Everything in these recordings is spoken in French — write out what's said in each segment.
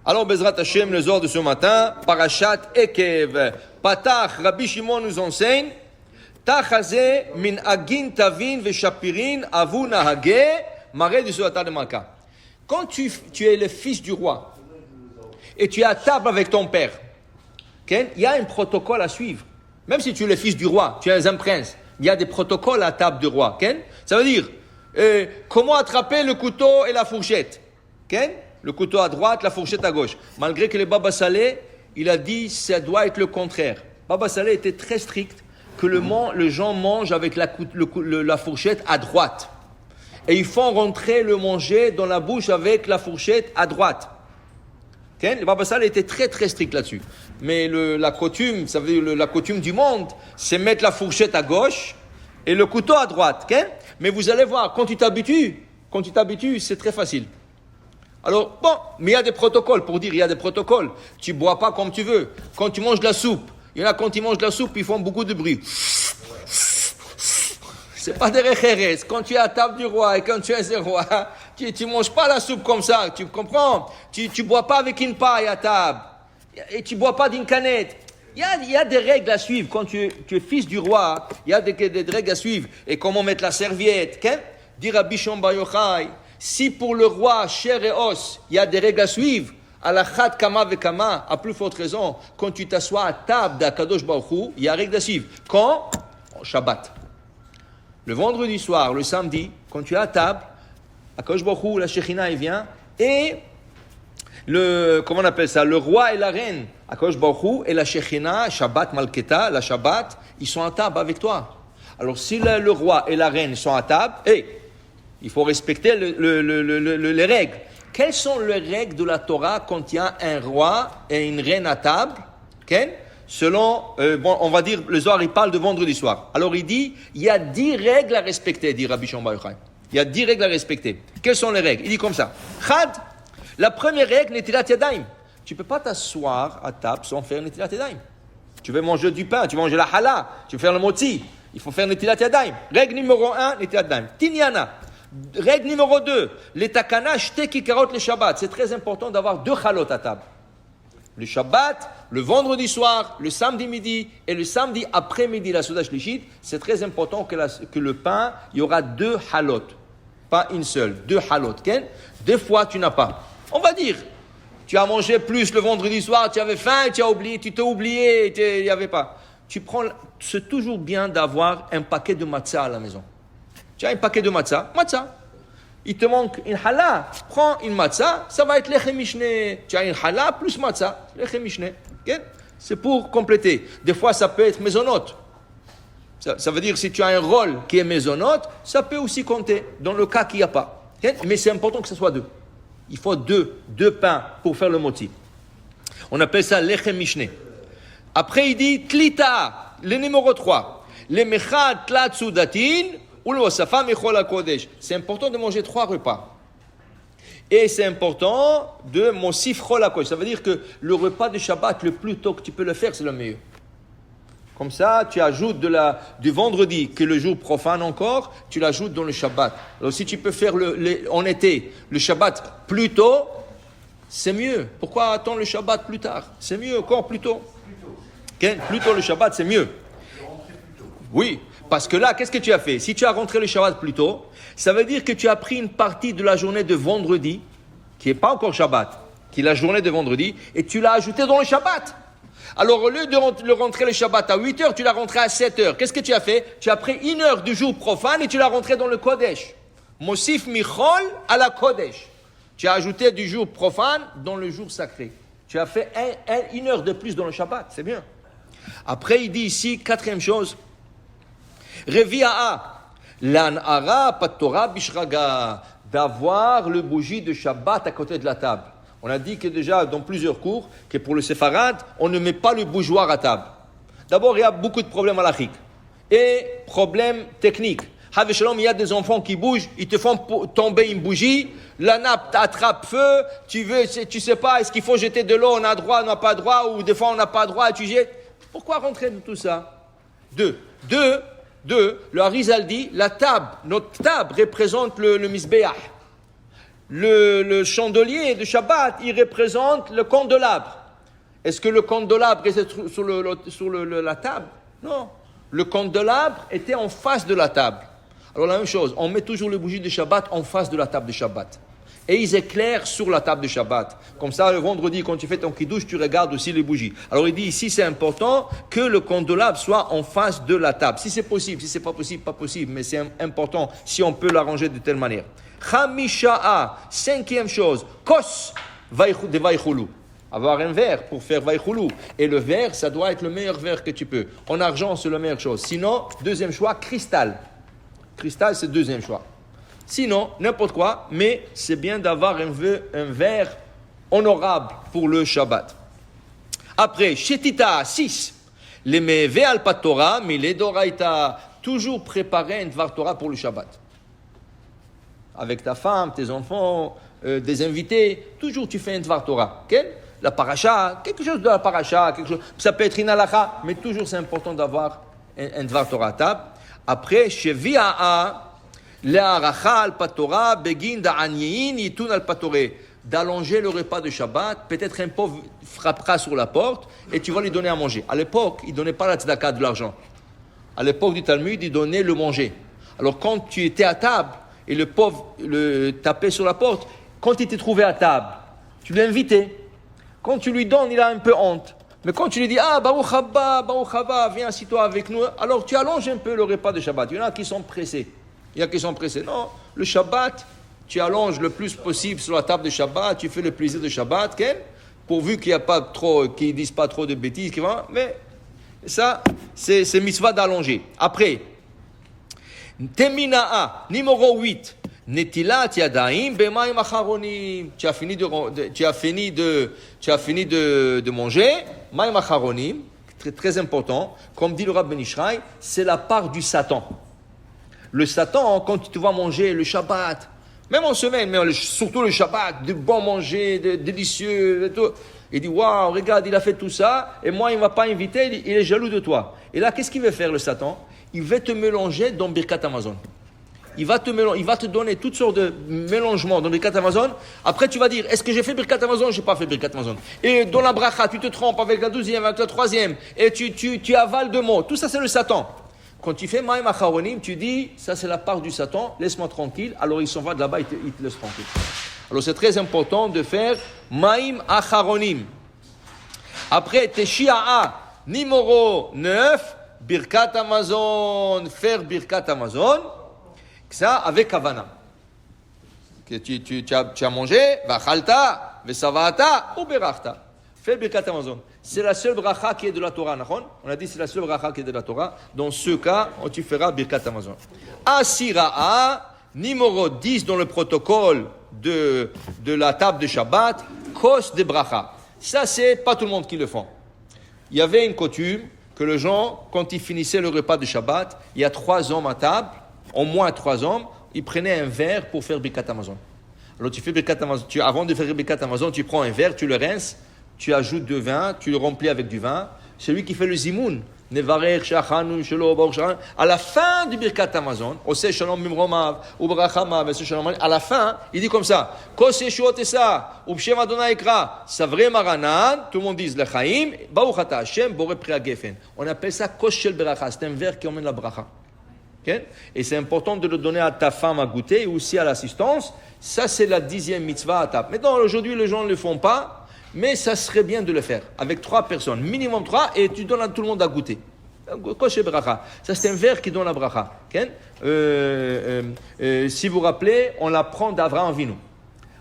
Alors, Bezrat Hashem, les ordres de ce matin, Parashat Ekev. Patach, Rabbi Shimon nous enseigne, Tachaze min agin tavin veshapirin avu nahage, maré du Suata de Malka. Quand tu es le fils du roi et tu es à table avec ton père, il y a un protocole à suivre. Même si tu es le fils du roi, tu es un prince, il y a des protocoles à table du roi. Ça veut dire, comment attraper le couteau et la fourchette. Le couteau à droite, la fourchette à gauche. Malgré que le Baba Saleh, il a dit ça doit être le contraire. Baba Saleh était très strict que les gens mangent avec la fourchette à droite. Et ils font rentrer le manger dans la bouche avec la fourchette à droite. Le Baba Saleh était très très strict là-dessus. Mais la coutume, ça veut dire la coutume du monde, c'est mettre la fourchette à gauche et le couteau à droite. Mais vous allez voir, quand tu t'habitues, c'est très facile. Alors, bon, mais il y a des protocoles, pour dire, il y a des protocoles. Tu bois pas comme tu veux. Quand tu manges de la soupe, il y en a quand ils mangent de la soupe, ils font beaucoup de bruit. C'est pas des réchérés. Quand tu es à table du roi et quand tu es un roi, tu manges pas la soupe comme ça, tu comprends? Tu bois pas avec une paille à table. Et tu bois pas d'une canette. Il y a des règles à suivre. Quand tu es fils du roi, il y a des règles à suivre. Et comment mettre la serviette, Dire à Bishon Bar Yochai, si pour le roi, chair et os, il y a des règles à suivre, à la chat kama vekama, à plus forte raison, quand tu t'assois à table d'Akadosh Baruch Hu, il y a des règles à suivre. Quand? Shabbat. Le vendredi soir, le samedi, quand tu es à table, Akadosh Baruch Hu, la Shekhinah, il vient, et comment on appelle ça, le roi et la reine, Akadosh Baruch Hu, et la Shekhinah, Shabbat Malketa, la Shabbat, ils sont à table avec toi. Alors si le roi et la reine sont à table, il faut respecter les règles. Quelles sont les règles de la Torah quand il y a un roi et une reine à table? Selon, on va dire, le Zohar, il parle de vendredi soir. Alors il dit, il y a 10 règles à respecter, dit Rabbi Shimon Bar Yochai. Il y a 10 règles à respecter. Quelles sont les règles? Il dit comme ça. Chad, la première règle, Netilat Yadayim. Tu ne peux pas t'asseoir à table sans faire Netilat Yadayim. Tu veux manger du pain, tu veux manger la challah, tu veux faire le moti. Il faut faire Netilat Yadayim. Règle numéro 1, Netilat Yadayim. Tinyana. Règle numéro 2, les takana, shte kikarot le Shabbat. C'est très important d'avoir 2 chalot à table. Le Shabbat, le vendredi soir, le samedi midi et le samedi après-midi, la Souda Shlishit, c'est très important que le pain, il y aura 2 halot. Pas une seule, 2 halot. Des fois, tu n'as pas. On va dire, tu as mangé plus le vendredi soir, tu avais faim, tu t'es oublié, il n'y avait pas. C'est toujours bien d'avoir un paquet de matzah à la maison. Tu as un paquet de matzah. Il te manque une challah, prends une matzah, ça va être lechem mishne. Tu as une challah plus matzah, lechem mishne. C'est pour compléter. Des fois, ça peut être maisonnote. Ça veut dire si tu as un rôle qui est maisonnote, ça peut aussi compter dans le cas qu'il n'y a pas. Mais c'est important que ce soit 2. Il faut 2 pains pour faire le moti. On appelle ça lechem mishne. Après, il dit tlita, le numéro 3. Le mechad tlat sudatin. C'est important de manger 3 repas. Et c'est important de mosif chol hakodesh. Ça veut dire que le repas de Shabbat, le plus tôt que tu peux le faire, c'est le meilleur. Comme ça, tu ajoutes du vendredi, qui est le jour profane encore, tu l'ajoutes dans le Shabbat. Alors si tu peux faire en été, le Shabbat plus tôt, c'est mieux. Pourquoi attendre le Shabbat plus tard? C'est mieux encore plus tôt. Plus tôt le Shabbat, c'est mieux. Oui. Parce que là, qu'est-ce que tu as fait? Si tu as rentré le Shabbat plus tôt, ça veut dire que tu as pris une partie de la journée de vendredi, qui n'est pas encore Shabbat, qui est la journée de vendredi, et tu l'as ajouté dans le Shabbat. Alors, au lieu de le rentrer le Shabbat à 8 heures, tu l'as rentré à 7 heures. Qu'est-ce que tu as fait? Tu as pris 1 heure du jour profane et tu l'as rentré dans le Kodesh. Mosif Michol à la Kodesh. Tu as ajouté du jour profane dans le jour sacré. Tu as fait 1 heure de plus dans le Shabbat. C'est bien. Après, il dit ici, 4e chose, Revi'a, l'an'ara patora bishraga, d'avoir le bougie de Shabbat à côté de la table. On a dit que déjà dans plusieurs cours, que pour le séfarade, on ne met pas le bougeoir à table. D'abord, il y a beaucoup de problèmes halachiques et problèmes techniques. Havé Shalom, il y a des enfants qui bougent, ils te font tomber une bougie, la nappe attrape feu, tu sais pas, est-ce qu'il faut jeter de l'eau, on a droit, on n'a pas droit, ou des fois on n'a pas droit, et tu jettes. Pourquoi rentrer dans tout ça? Deux, le Harizal dit, notre table représente le Mizbeach. le chandelier de Shabbat, il représente le candelabre. Est-ce que le candelabre était sur la table? Non. Le candelabre était en face de la table. Alors la même chose, on met toujours les bougies de Shabbat en face de la table de Shabbat. Et ils éclairent sur la table de Shabbat. Comme ça, le vendredi, quand tu fais ton kiddush, tu regardes aussi les bougies. Alors il dit ici, c'est important que le candelabre soit en face de la table. Si c'est possible, si c'est pas possible, mais c'est important si on peut l'arranger de telle manière. Chamisha'a, cinquième chose, kos de vaychulu. Avoir un verre pour faire vaychulu. Et le verre, ça doit être le meilleur verre que tu peux. En argent, c'est la meilleure chose. Sinon, deuxième choix, cristal. Cristal, c'est le deuxième choix. Sinon, n'importe quoi, mais c'est bien d'avoir un verre honorable pour le Shabbat. Après, Shetita, 6. Les meve al patora, mile doraita. Toujours préparer un dvar Torah pour le Shabbat. Avec ta femme, tes enfants, des invités, toujours tu fais un dvar Torah. Okay? La paracha, quelque chose de la paracha, ça peut être une halakha, mais toujours c'est important d'avoir un dvar Torah à table. Après, shevi'a le'aracha al patora begin da'anyin yitun al patoré, d'allonger le repas de Shabbat. Peut-être un pauvre frappera sur la porte et tu vas lui donner à manger. À l'époque, il ne donnait pas la tzedaka, de l'argent. À l'époque du Talmud, il donnait le manger. Alors quand tu étais à table et le pauvre tapait sur la porte, quand il t'est trouvé à table, tu l'as invité. Quand tu lui donnes, il a un peu honte. Mais quand tu lui dis, Baruch Haba, viens, assis-toi avec nous, alors tu allonges un peu le repas de Shabbat. Il y en a qui sont pressés. Non, le Shabbat, tu allonges le plus possible sur la table de Shabbat, tu fais le plaisir de Shabbat, pourvu qu'il n'y a pas trop, qu'ils ne disent pas trop de bêtises, mais ça, c'est mitzvah d'allonger. Après, Temina'a, numéro 8. Netilat yadaim b'mayim acharonim. Tu as fini de manger. Mayim acharonim, très, très important. Comme dit le Rav Ben Ishraï, c'est la part du Satan. Le Satan, quand tu vas manger le Shabbat, même en semaine, mais surtout le Shabbat, de bon manger, de délicieux, et tout. Il dit, waouh, regarde, il a fait tout ça, et moi, il ne m'a pas invité, il est jaloux de toi. Et là, qu'est-ce qu'il veut faire, le Satan? Il veut te mélanger dans Birkat Hamazon. Il va te donner toutes sortes de mélangements dans Birkat Hamazon. Après, tu vas dire, est-ce que j'ai fait Birkat Hamazon? Je n'ai pas fait Birkat Hamazon. Et dans la bracha, tu te trompes avec la 12e, avec la 3e, et tu avales deux mots. Tout ça, c'est le Satan. Quand tu fais Maïm Acharonim, tu dis, ça c'est la part du Satan, laisse-moi tranquille. Alors il s'en va de là-bas, il te laisse tranquille. Alors c'est très important de faire Maïm Acharonim. Après, Teshia'a, numéro 9, Birkat Hamazon, faire Birkat Hamazon, ça avec Havana. Que tu as mangé, Vachalta, Vesavata ou Berachta. Fais Birkat Hamazon. C'est la seule bracha qui est de la Torah, on a dit c'est la seule bracha qui est de la Torah. Dans ce cas, tu feras Birkat Hamazon. Asira'a, numéro 10 dans le protocole de la table de Shabbat, Kos de bracha. Ça, c'est pas tout le monde qui le fait. Il y avait une coutume que les gens, quand ils finissaient le repas de Shabbat, il y a 3 hommes à table, au moins 3 hommes, ils prenaient un verre pour faire Birkat Hamazon. Alors tu fais Birkat Hamazon, avant de faire Birkat Hamazon, tu prends un verre, tu le rinces, tu ajoutes du vin, tu le remplis avec du vin. Celui qui fait le zimoun, Nevarer, Shachanu, Shelo, Borchan, à la fin du Birkat Hamazon, Ose Shalom Mimromav, Ubrachamav, à la fin, il dit comme ça, Kos Yeshuot Esa, Ubshem Adonai Ekra, Savre Maranan, tout le monde dit Lechaim, Baruch Ata Hashem, Boré Prea Gefen. On appelle ça Kos Shel Beracha, c'est un verre qui emmène la bracha. Okay? Et c'est important de le donner à ta femme à goûter et aussi à l'assistance. Ça, c'est la 10e mitzvah à table. Maintenant, aujourd'hui, les gens ne le font pas. Mais ça serait bien de le faire avec 3 personnes, minimum 3, et tu donnes à tout le monde à goûter. Kosher bracha. Ça, c'est un verre qui donne la bracha. Okay? Si vous vous rappelez, on l'apprend d'Avraham Avinu.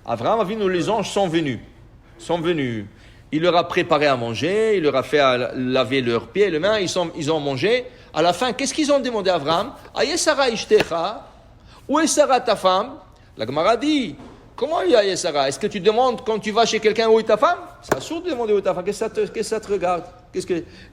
Avraham Avinu, les anges sont venus. Il leur a préparé à manger, il leur a fait laver leurs pieds et leurs mains, ils ont mangé. À la fin, qu'est-ce qu'ils ont demandé à Avraham? Aïe Sarah Ishtecha, où est Sarah ta femme? La Gemara dit, comment il y a Sarah? Est-ce que tu demandes quand tu vas chez quelqu'un où est ta femme? C'est absurde de demander où est ta femme. Qu'est-ce que ça te regarde?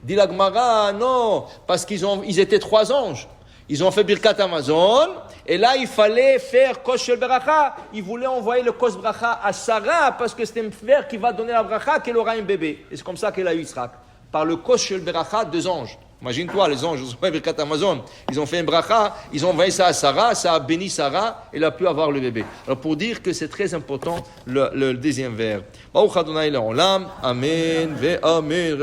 Dit la Gemara? Non, parce qu'ils étaient 3 anges. Ils ont fait Birkat Hamazon, et là il fallait faire Kos Shel Beracha. Ils voulaient envoyer le Kos Bracha à Sarah, parce que c'est un verre qui va donner la Bracha, qu'elle aura un bébé. Et c'est comme ça qu'elle a eu Yitzhak. Par le Kos Shel Beracha, 2 anges. Imagine-toi, les anges, ils ont fait Birkat Amazon, ils ont fait un bracha, ils ont envoyé ça à Sarah, ça a béni Sarah, elle a pu avoir le bébé. Alors pour dire que c'est très important le deuxième vers. Baruch Adonai Le'olam, Amen, ve Amen.